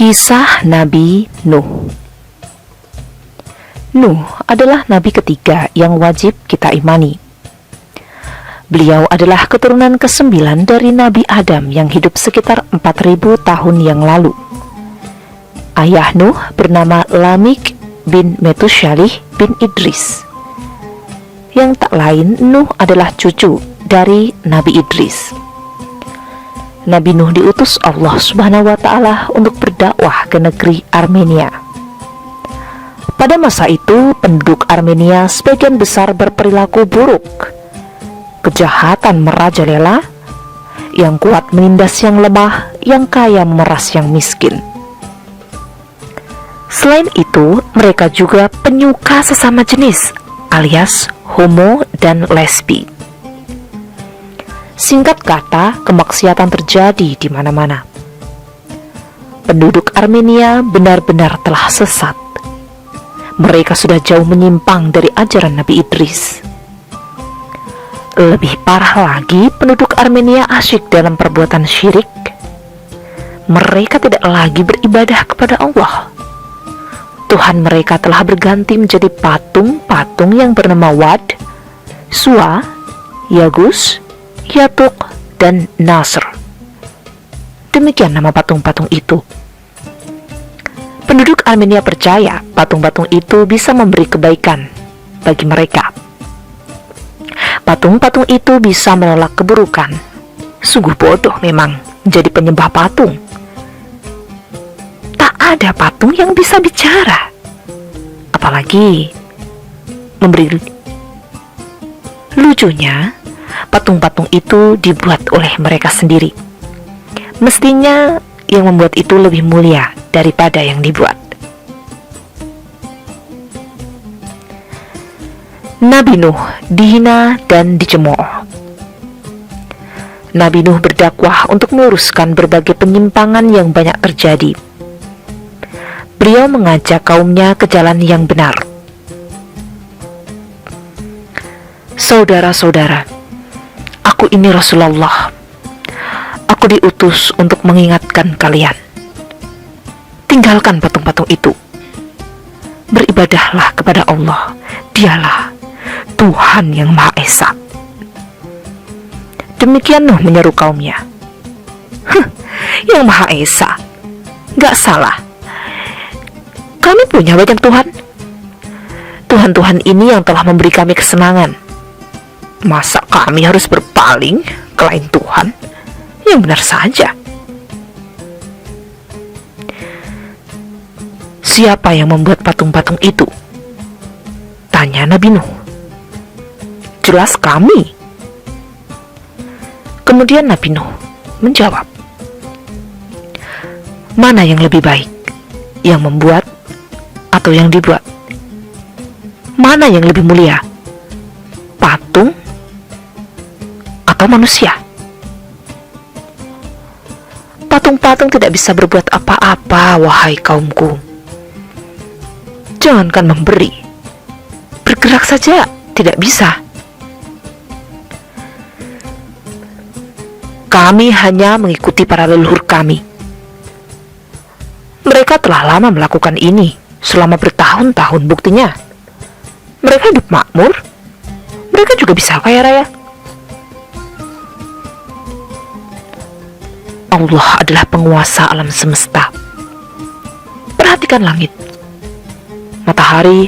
Kisah Nabi Nuh. Nuh adalah nabi ketiga yang wajib kita imani. Beliau adalah keturunan ke-9 dari Nabi Adam yang hidup sekitar 4000 tahun yang lalu. Ayah Nuh bernama Lamik bin Metushalih bin Idris. Yang tak lain, Nuh adalah cucu dari Nabi Idris. Nabi Nuh diutus Allah Subhanahu wa Ta'ala untuk berdakwah ke negeri Armenia. Pada masa itu, penduduk Armenia sebagian besar berperilaku buruk. Kejahatan merajalela, yang kuat menindas yang lemah, yang kaya memeras yang miskin. Selain itu, mereka juga penyuka sesama jenis, alias homo dan lesbi. Singkat kata, kemaksiatan terjadi di mana-mana. Penduduk Armenia benar-benar telah sesat. Mereka sudah jauh menyimpang dari ajaran Nabi Idris. Lebih parah lagi, penduduk Armenia asyik dalam perbuatan syirik. Mereka tidak lagi beribadah kepada Allah. Tuhan mereka telah berganti menjadi patung-patung yang bernama Wad, Suwa, Yagus, Yatuk, dan Nasr. Demikian nama patung-patung itu. Penduduk Armenia percaya patung-patung itu bisa memberi kebaikan bagi mereka. Patung-patung itu bisa menolak keburukan. Sungguh bodoh memang menjadi penyembah patung. Tak ada patung yang bisa bicara, apalagi memberi. Lucunya, patung-patung itu dibuat oleh mereka sendiri. Mestinya yang membuat itu lebih mulia daripada yang dibuat. Nabi Nuh dihina dan dicemooh. Nabi Nuh berdakwah untuk meluruskan berbagai penyimpangan yang banyak terjadi. Beliau mengajak kaumnya ke jalan yang benar. Saudara-saudara, aku ini Rasulullah. Aku diutus untuk mengingatkan kalian. Tinggalkan patung-patung itu. Beribadahlah kepada Allah. Dialah Tuhan yang Maha Esa. Demikian Nuh menyeru kaumnya. Yang Maha Esa? Gak salah. Kami punya banyak Tuhan. Tuhan-Tuhan ini yang telah memberi kami kesenangan. Masa kami harus berpaling ke lain Tuhan? Yang benar saja. Siapa yang membuat patung-patung itu? Tanya Nabi Nuh. Jelas kami. Kemudian Nabi Nuh menjawab, mana yang lebih baik? Yang membuat atau yang dibuat? Mana yang lebih mulia? Patung atau manusia? Patung-patung tidak bisa berbuat apa-apa, wahai kaumku. Jangankan memberi, bergerak saja tidak bisa. Kami hanya mengikuti para leluhur kami. Mereka telah lama melakukan ini, selama bertahun-tahun. Buktinya, mereka hidup makmur. Mereka juga bisa kaya raya. Allah adalah penguasa alam semesta. Perhatikan langit, matahari,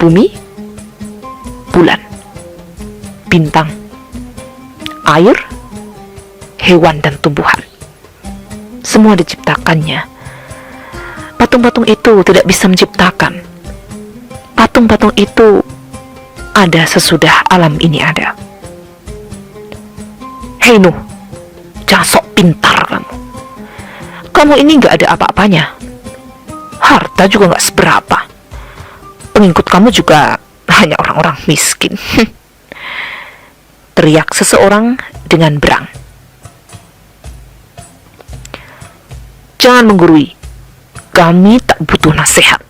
bumi, bulan, bintang, air, hewan dan tumbuhan. Semua diciptakannya. Patung-patung itu tidak bisa menciptakan. Patung-patung itu ada sesudah alam ini ada. Hei Nuh, jangan sok pintar kamu. Kamu ini gak ada apa-apanya. Harta juga gak seberapa. Pengikut kamu juga hanya orang-orang miskin. Teriak seseorang dengan berang. Jangan menggurui. Kami tak butuh nasihat.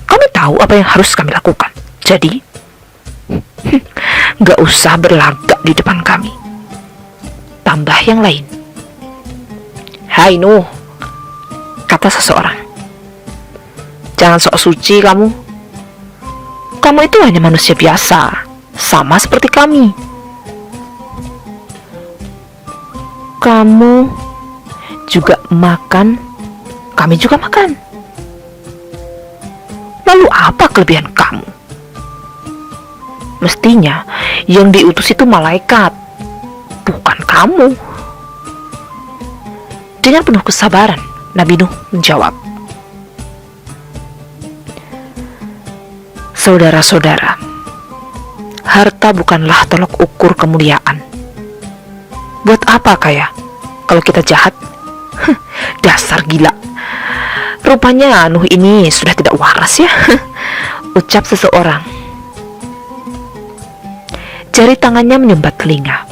Kami tahu apa yang harus kami lakukan. Jadi, gak usah berlagak di depan kami. Tambah yang lain. Hai Nuh, kata seseorang. Jangan sok suci kamu. Kamu itu hanya manusia biasa, sama seperti kami. Kamu juga makan, kami juga makan. Lalu apa kelebihan kamu? Mestinya yang diutus itu malaikat, bukan kamu. Dengan penuh kesabaran, Nabi Nuh menjawab, saudara-saudara, harta bukanlah tolok ukur kemuliaan. Buat apa kaya kalau kita jahat? Dasar gila. Rupanya Nuh ini sudah tidak waras ya. Ucap seseorang. Jari tangannya menyumbat telinga,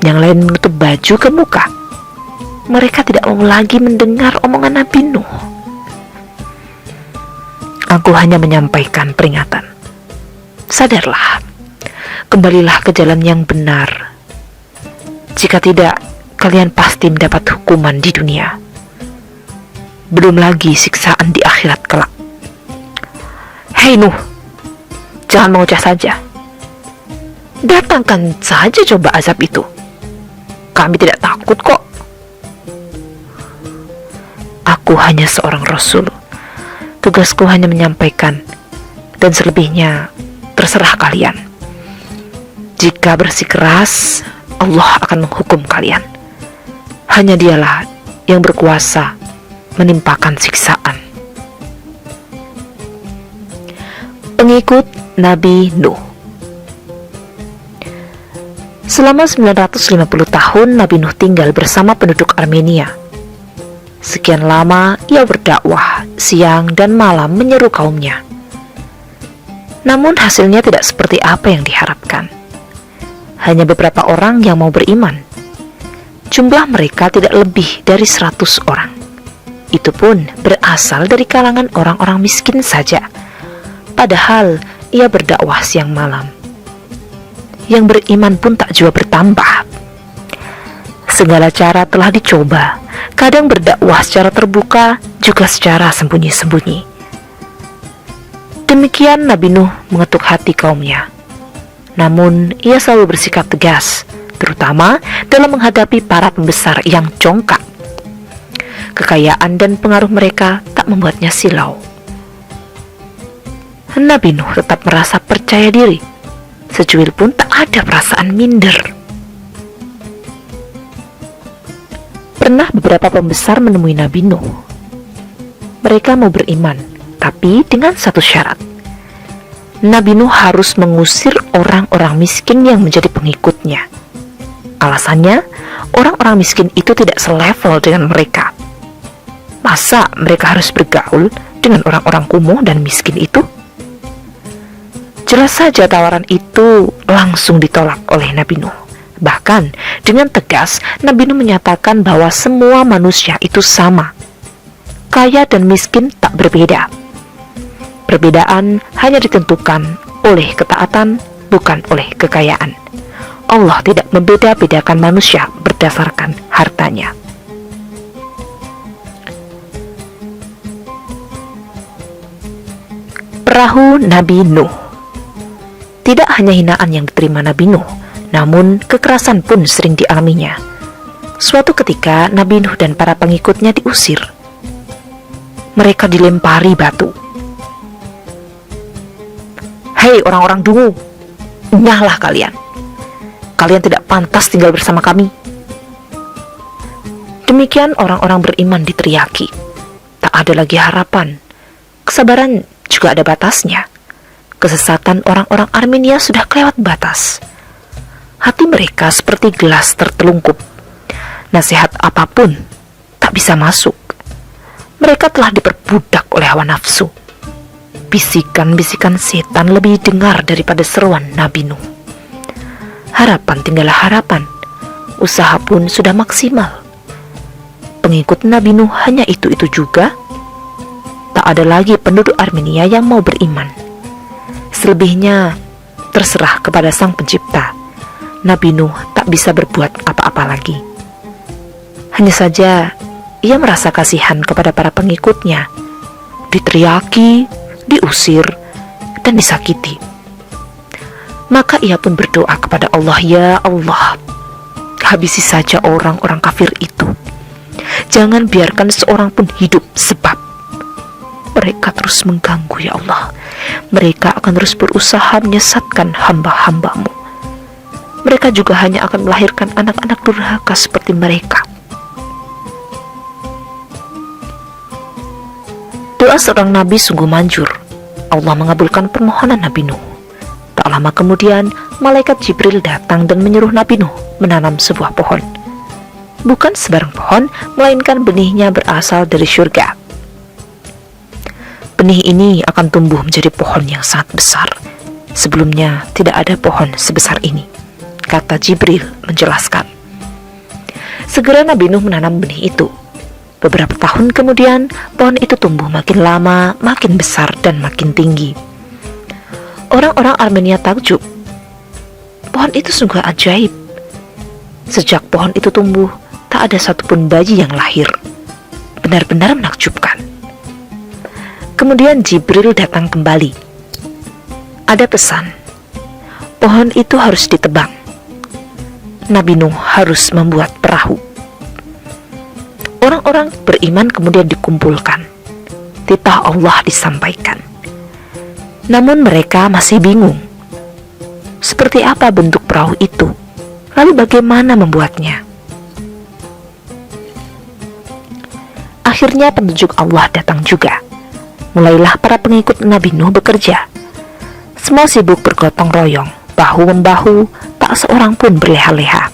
yang lain menutup baju ke muka. Mereka tidak mau lagi mendengar omongan Nabi Nuh. Aku hanya menyampaikan peringatan. Sadarlah, kembalilah ke jalan yang benar. Jika tidak, kalian pasti mendapat hukuman di dunia. Belum lagi siksaan di akhirat kelak. Hei Nuh, jangan mengoceh saja. Datangkan saja coba azab itu. Kami tidak takut kok. Aku hanya seorang rasul. Tugasku hanya menyampaikan, dan selebihnya terserah kalian. Jika bersikeras, Allah akan menghukum kalian. Hanya Dialah yang berkuasa menimpakan siksaan. Pengikut Nabi Nuh. Selama 950 tahun Nabi Nuh tinggal bersama penduduk Armenia. Sekian lama ia berdakwah siang dan malam menyeru kaumnya. Namun hasilnya tidak seperti apa yang diharapkan. Hanya beberapa orang yang mau beriman. Jumlah mereka tidak lebih dari 100 orang. Itu pun berasal dari kalangan orang-orang miskin saja. Padahal ia berdakwah siang malam. Yang beriman pun tak jua bertambah. Segala cara telah dicoba, kadang berdakwah secara terbuka, juga secara sembunyi-sembunyi. Demikian Nabi Nuh mengetuk hati kaumnya. Namun ia selalu bersikap tegas, terutama dalam menghadapi para pembesar yang congkak. Kekayaan dan pengaruh mereka tak membuatnya silau. Nabi Nuh tetap merasa percaya diri. Secuil pun tak ada perasaan minder. Pernah beberapa pembesar menemui Nabi Nuh. Mereka mau beriman, tapi dengan satu syarat. Nabi Nuh harus mengusir orang-orang miskin yang menjadi pengikutnya. Alasannya, orang-orang miskin itu tidak selevel dengan mereka. Masa mereka harus bergaul dengan orang-orang kumuh dan miskin itu? Jelas saja tawaran itu langsung ditolak oleh Nabi Nuh. Bahkan dengan tegas Nabi Nuh menyatakan bahwa semua manusia itu sama. Kaya dan miskin tak berbeda. Perbedaan hanya ditentukan oleh ketaatan, bukan oleh kekayaan. Allah tidak membeda-bedakan manusia berdasarkan hartanya. Perahu Nabi Nuh. Tidak hanya hinaan yang diterima Nabi Nuh, namun kekerasan pun sering dialaminya. Suatu ketika Nabi Nuh dan para pengikutnya diusir. Mereka dilempari batu. Hei orang-orang dungu, nyahlah kalian. Kalian tidak pantas tinggal bersama kami. Demikian orang-orang beriman diteriaki. Tak ada lagi harapan. Kesabaran juga ada batasnya. Kesesatan orang-orang Armenia sudah kelewat batas. Hati mereka seperti gelas tertelungkup. Nasihat apapun tak bisa masuk. Mereka telah diperbudak oleh hawa nafsu. Bisikan-bisikan setan lebih dengar daripada seruan Nabi Nuh. Harapan tinggallah harapan. Usaha pun sudah maksimal. Pengikut Nabi Nuh hanya itu-itu juga. Tak ada lagi penduduk Armenia yang mau beriman. Selebihnya terserah kepada Sang Pencipta. Nabi Nuh tak bisa berbuat apa-apa lagi. Hanya saja ia merasa kasihan kepada para pengikutnya, diteriaki, diusir, dan disakiti. Maka ia pun berdoa kepada Allah, "Ya Allah, habisi saja orang-orang kafir itu. Jangan biarkan seorang pun hidup, sebab mereka terus mengganggu, ya Allah. Mereka akan terus berusaha menyesatkan hamba-hambamu. Mereka juga hanya akan melahirkan anak-anak durhaka seperti mereka." Doa seorang nabi sungguh manjur. Allah mengabulkan permohonan Nabi Nuh. Tak lama kemudian, malaikat Jibril datang dan menyuruh Nabi Nuh menanam sebuah pohon. Bukan sebarang pohon, melainkan benihnya berasal dari surga. Benih ini akan tumbuh menjadi pohon yang sangat besar. Sebelumnya tidak ada pohon sebesar ini, kata Jibril menjelaskan. Segera Nabi Nuh menanam benih itu. Beberapa tahun kemudian, pohon itu tumbuh makin lama, makin besar, dan makin tinggi. Orang-orang Armenia takjub. Pohon itu sungguh ajaib. Sejak pohon itu tumbuh, tak ada satupun bayi yang lahir. Benar-benar menakjubkan. Kemudian Jibril datang kembali. Ada pesan. Pohon itu harus ditebang. Nabi Nuh harus membuat perahu. Orang-orang beriman kemudian dikumpulkan. Titah Allah disampaikan. Namun mereka masih bingung. Seperti apa bentuk perahu itu? Lalu bagaimana membuatnya? Akhirnya petunjuk Allah datang juga. Mulailah para pengikut Nabi Nuh bekerja. Semua sibuk bergotong royong, bahu-membahu, tak seorang pun berleha-leha.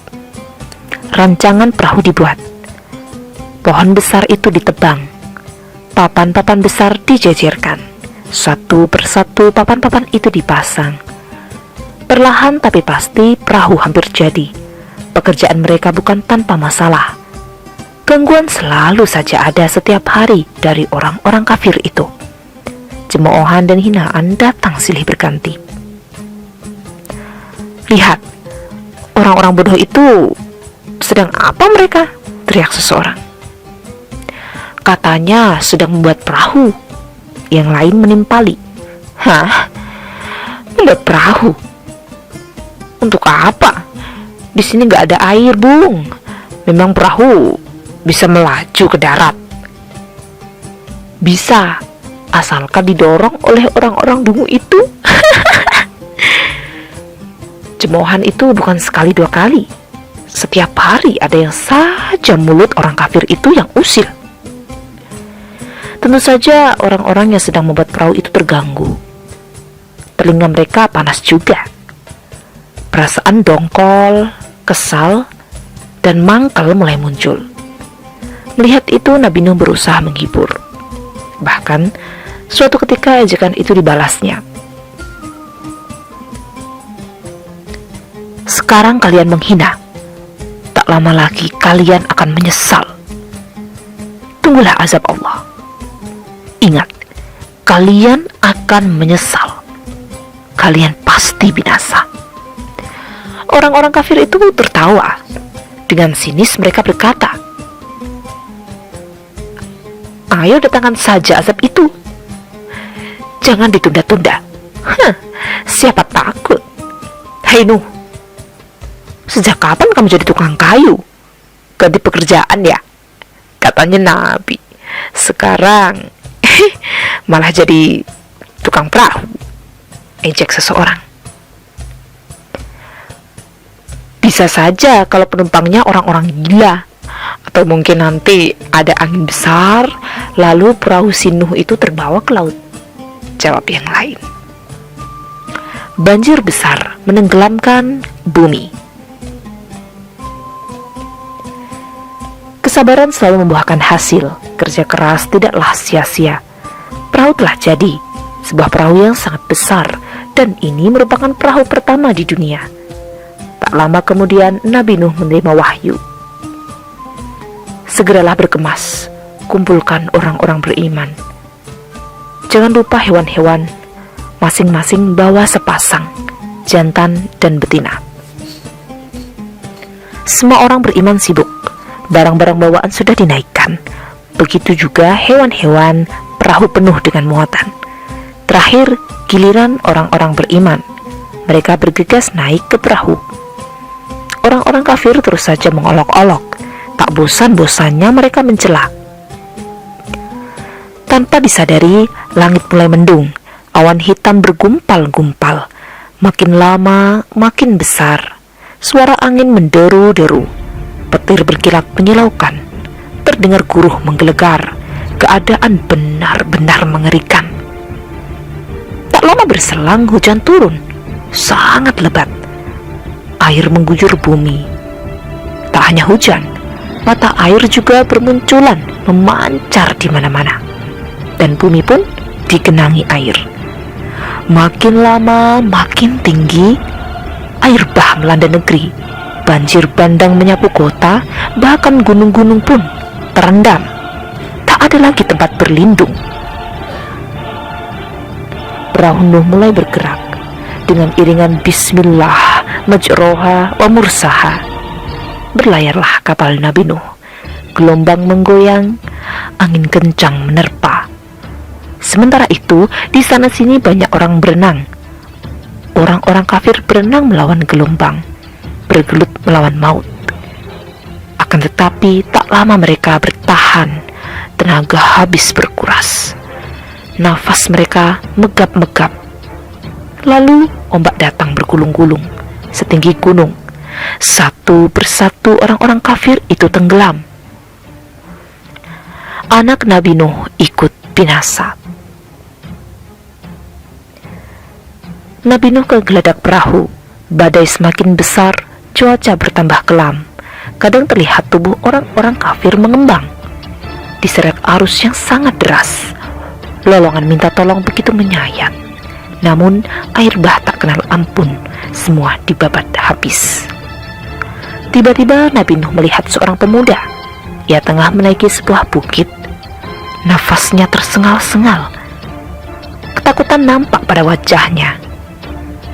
Rancangan perahu dibuat. Pohon besar itu ditebang. Papan-papan besar dijejerkan. Satu persatu papan-papan itu dipasang. Perlahan tapi pasti perahu hampir jadi. Pekerjaan mereka bukan tanpa masalah. Gangguan selalu saja ada setiap hari dari orang-orang kafir itu. Cemoohan dan hinaan datang silih berganti. "Lihat, orang-orang bodoh itu sedang apa mereka?" teriak seseorang. "Katanya sedang membuat perahu." Yang lain menimpali. "Hah? Membuat perahu? Untuk apa? Di sini nggak ada air, Bung. Memang perahu bisa melaju ke darat?" "Bisa, asalkan didorong oleh orang-orang dungu itu." Cemoohan itu bukan sekali dua kali. Setiap hari ada yang saja mulut orang kafir itu yang usil. Tentu saja orang-orang yang sedang membuat perahu itu terganggu. Telinga mereka panas juga. Perasaan dongkol, kesal, dan mangkal mulai muncul. Melihat itu, Nabi Nuh berusaha menghibur. Bahkan, suatu ketika ejekan itu dibalasnya. "Sekarang kalian menghina. Tak lama lagi kalian akan menyesal. Tunggulah azab Allah. Ingat, kalian akan menyesal. Kalian pasti binasa." Orang-orang kafir itu tertawa. Dengan sinis mereka berkata, "Ayo datangkan saja azab itu. Jangan ditunda-tunda." Siapa takut? "Hei Nuh, sejak kapan kamu jadi tukang kayu? Ganti pekerjaan ya?" Katanya Nabi. "Sekarang malah jadi tukang perahu," ejek seseorang. "Bisa saja kalau penumpangnya orang-orang gila. Atau mungkin nanti ada angin besar, lalu perahu si Nuh itu terbawa ke laut," jawab yang lain. Banjir besar menenggelamkan bumi. Kesabaran selalu membuahkan hasil. Kerja keras tidaklah sia-sia. Perahu telah jadi, sebuah perahu yang sangat besar, dan ini merupakan perahu pertama di dunia. Tak lama kemudian Nabi Nuh menerima wahyu. "Segeralah berkemas, kumpulkan orang-orang beriman. Jangan lupa hewan-hewan, masing-masing bawa sepasang, jantan dan betina." Semua orang beriman sibuk. Barang-barang bawaan sudah dinaikkan. Begitu juga hewan-hewan, perahu penuh dengan muatan. Terakhir, giliran orang-orang beriman. Mereka bergegas naik ke perahu. Orang-orang kafir terus saja mengolok-olok. Tak bosan-bosannya mereka mencela. Tanpa disadari, langit mulai mendung. Awan hitam bergumpal-gumpal. Makin lama, makin besar. Suara angin menderu-deru. Petir berkilat menyilaukan. Terdengar guruh menggelegar. Keadaan benar-benar mengerikan. Tak lama berselang, hujan turun. Sangat lebat. Air mengguyur bumi. Tak hanya hujan, mata air juga bermunculan, memancar di mana-mana. Dan bumi pun digenangi air. Makin lama, makin tinggi. Air bah melanda negeri. Banjir bandang menyapu kota. Bahkan gunung-gunung pun terendam. Tak ada lagi tempat berlindung. Perahu Nuh mulai bergerak dengan iringan Bismillah, Majroha wa Mursaha. Berlayarlah kapal Nabi Nuh. Gelombang menggoyang, angin kencang menerpa. Sementara itu, di sana-sini banyak orang berenang. Orang-orang kafir berenang melawan gelombang, bergelut melawan maut. Akan tetapi, tak lama mereka bertahan. Tenaga habis berkuras. Nafas mereka megap-megap. Lalu ombak datang bergulung-gulung setinggi gunung. Satu persatu orang-orang kafir itu tenggelam. Anak Nabi Nuh ikut binasa. Nabi Nuh kegeladak perahu. Badai semakin besar, cuaca bertambah kelam. Kadang terlihat tubuh orang-orang kafir mengembang diseret arus yang sangat deras. Lolongan minta tolong begitu menyayat. Namun air bah tak kenal ampun. Semua dibabat habis. Tiba-tiba Nabi Nuh melihat seorang pemuda. Ia tengah menaiki sebuah bukit. Nafasnya tersengal-sengal. Ketakutan nampak pada wajahnya.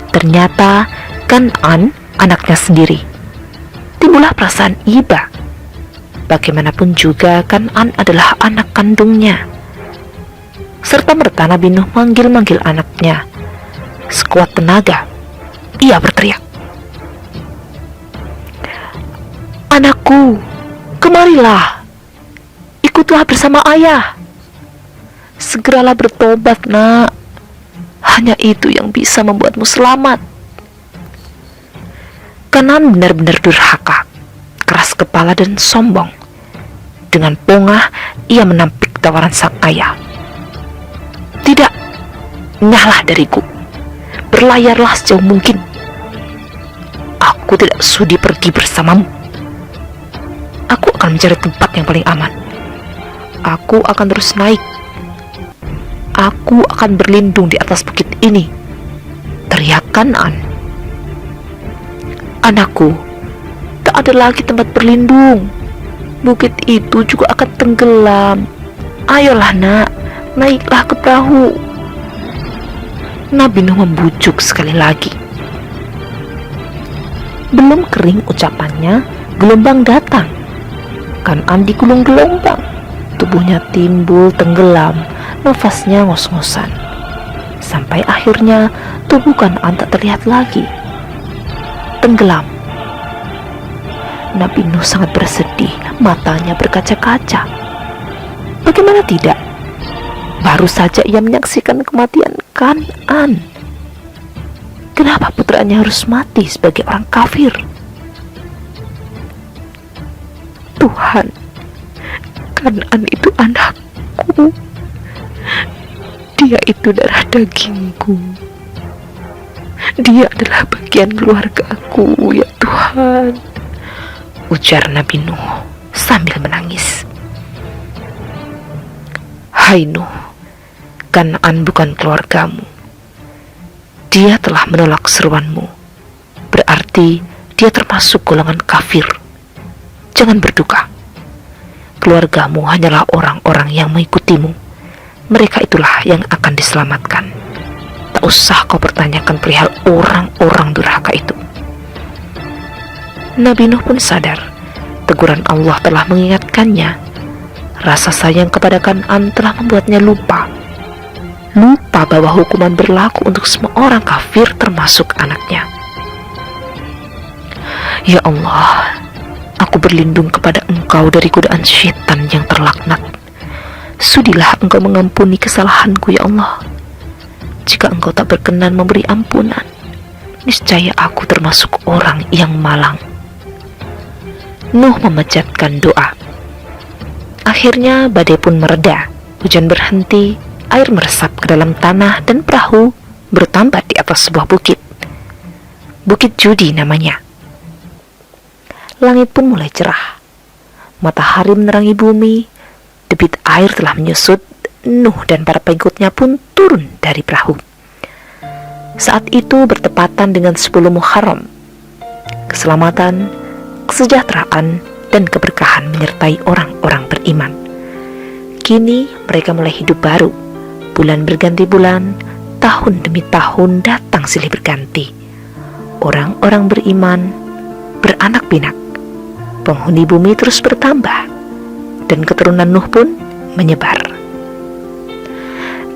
Ternyata Kan'an, anaknya sendiri. Timbullah perasaan iba. Bagaimanapun juga Kan'an adalah anak kandungnya. Serta merta Nabi Nuh manggil-manggil anaknya. Sekuat tenaga, ia berteriak, "Anakku, kemarilah, ikutlah bersama ayah. Segeralah bertobat, nak. Hanya itu yang bisa membuatmu selamat." Kan'an benar-benar durhaka, keras kepala dan sombong. Dengan pongah, ia menampik tawaran sang ayah. "Tidak, nyahlah dariku. Berlayarlah sejauh mungkin. Aku tidak sudi pergi bersamamu. Aku akan mencari tempat yang paling aman. Aku akan terus naik. Aku akan berlindung di atas bukit ini," teriak Kan'an. "Anakku, tak ada lagi tempat berlindung. Bukit itu juga akan tenggelam. Ayolah nak, naiklah ke perahu." Nabi Nuh membujuk sekali lagi. Belum kering ucapannya, gelombang datang. Kan'an digulung gelombang. Tubuhnya timbul tenggelam, nafasnya ngos-ngosan. Sampai akhirnya tubuh Kan'an tak terlihat lagi. Tenggelam. Nabi Nuh sangat bersedih, matanya berkaca-kaca. Bagaimana tidak? Baru saja ia menyaksikan kematian Kan'an. Kenapa putranya harus mati sebagai orang kafir? Tuhan, Kan'an itu anakku. Dia itu darah dagingku. Dia adalah bagian keluargaku, ya Tuhan, ujar Nabi Nuh sambil menangis. "Hai Nuh, Kan'an bukan keluargamu. Dia telah menolak seruanmu. Berarti dia termasuk golongan kafir. Jangan berduka. Keluargamu hanyalah orang-orang yang mengikutimu. Mereka itulah yang akan diselamatkan. Tak usah kau pertanyakan perihal orang-orang durhaka itu." Nabi Nuh pun sadar teguran Allah telah mengingatkannya. Rasa sayang kepada Kan'an telah membuatnya lupa bahwa hukuman berlaku untuk semua orang kafir termasuk anaknya. Ya Allah, aku berlindung kepada Engkau dari godaan syaitan yang terlaknat. Sudilah Engkau mengampuni kesalahanku, ya Allah. Jika Engkau tak berkenan memberi ampunan, niscaya aku termasuk orang yang malang. Nuh memanjatkan doa. Akhirnya badai pun mereda, hujan berhenti, air meresap ke dalam tanah dan perahu bertambat di atas sebuah bukit. Bukit Judi namanya. Langit pun mulai cerah. Matahari menerangi bumi, debit air telah menyusut. Nuh dan para pengikutnya pun turun dari perahu. Saat itu bertepatan dengan 10 Muharram. Keselamatan, kesejahteraan, dan keberkahan menyertai orang-orang beriman. Kini mereka mulai hidup baru. Bulan berganti bulan, tahun demi tahun datang silih berganti. Orang-orang beriman beranak pinak. Penghuni bumi terus bertambah, dan keturunan Nuh pun menyebar.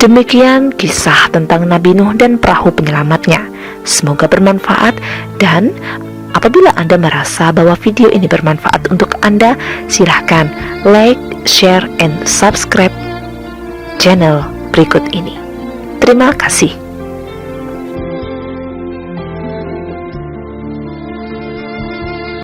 Demikian kisah tentang Nabi Nuh dan perahu penyelamatnya. Semoga bermanfaat, dan apabila Anda merasa bahwa video ini bermanfaat untuk Anda, silahkan like, share, and subscribe channel berikut ini. Terima kasih.